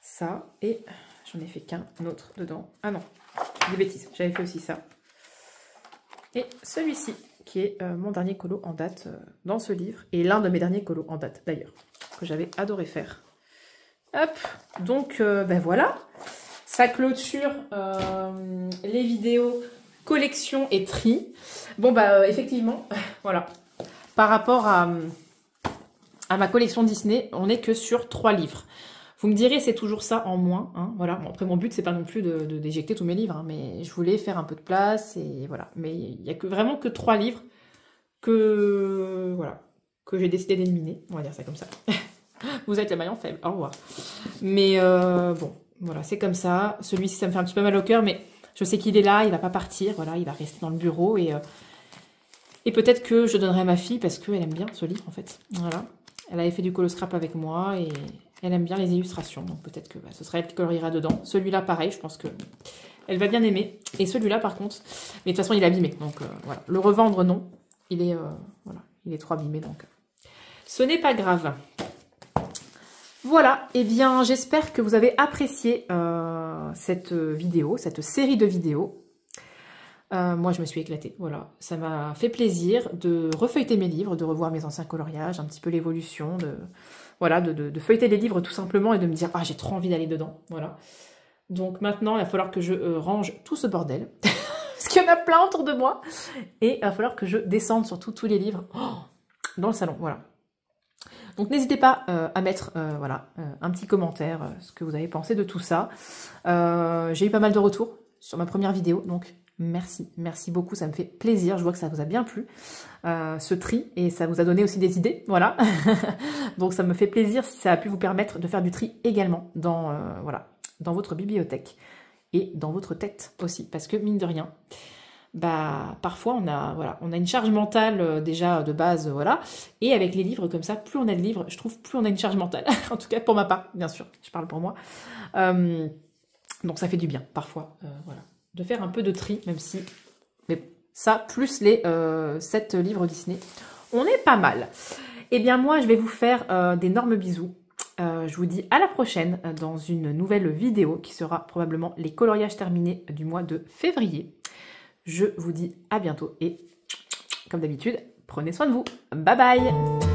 Ça. Et j'en ai fait qu'un autre dedans. Ah non, des bêtises. J'avais fait aussi ça. Et celui-ci, qui est mon dernier colo en date dans ce livre, et l'un de mes derniers colos en date d'ailleurs, que j'avais adoré faire. Hop, donc ben voilà, ça clôture les vidéos collection et tri. Bon bah effectivement, voilà, par rapport à ma collection Disney, on n'est que sur 3 livres. Vous me direz, c'est toujours ça en moins. Hein, voilà. Bon, après, mon but, c'est pas non plus de d'éjecter tous mes livres, hein, mais je voulais faire un peu de place, et voilà. Mais il n'y a vraiment que 3 livres que j'ai décidé d'éliminer. On va dire ça comme ça. Vous êtes les maillons faibles. Au revoir. Mais bon, voilà, c'est comme ça. Celui-ci, ça me fait un petit peu mal au cœur, mais je sais qu'il est là, il va pas partir. Voilà, il va rester dans le bureau, et peut-être que je donnerai à ma fille, parce qu'elle aime bien ce livre, en fait. Voilà. Elle avait fait du colo-scrap avec moi, et... elle aime bien les illustrations, donc peut-être que ce sera elle qui coloriera dedans. Celui-là, pareil, je pense que elle va bien aimer. Et celui-là, par contre, mais de toute façon, il est abîmé. Donc voilà, le revendre, non. Il est, voilà, il est trop abîmé, donc ce n'est pas grave. Voilà, et eh bien, j'espère que vous avez apprécié cette vidéo, cette série de vidéos. Moi, je me suis éclatée, voilà. Ça m'a fait plaisir de refeuilleter mes livres, de revoir mes anciens coloriages, un petit peu l'évolution, voilà, de feuilleter les livres tout simplement et de me dire « Ah, j'ai trop envie d'aller dedans ». Voilà. Donc maintenant, il va falloir que je range tout ce bordel. Parce qu'il y en a plein autour de moi. Et il va falloir que je descende surtout tous les livres dans le salon. Voilà. Donc n'hésitez pas à mettre voilà, un petit commentaire, ce que vous avez pensé de tout ça. J'ai eu pas mal de retours sur ma première vidéo. Donc merci, merci beaucoup. Ça me fait plaisir. Je vois que ça vous a bien plu. Ce tri, et ça vous a donné aussi des idées, voilà. Donc ça me fait plaisir si ça a pu vous permettre de faire du tri également dans, voilà, dans votre bibliothèque et dans votre tête aussi, parce que mine de rien, bah parfois on a une charge mentale déjà de base, voilà. Et avec les livres comme ça, plus on a de livres, je trouve, plus on a une charge mentale. En tout cas pour ma part, bien sûr, je parle pour moi. Donc ça fait du bien parfois, voilà, de faire un peu de tri, même si, mais ça plus les 7 livres Disney, on est pas mal. Eh bien moi je vais vous faire d'énormes bisous. Je vous dis à la prochaine dans une nouvelle vidéo qui sera probablement les coloriages terminés du mois de février. Je vous dis à bientôt et comme d'habitude, prenez soin de vous. Bye bye!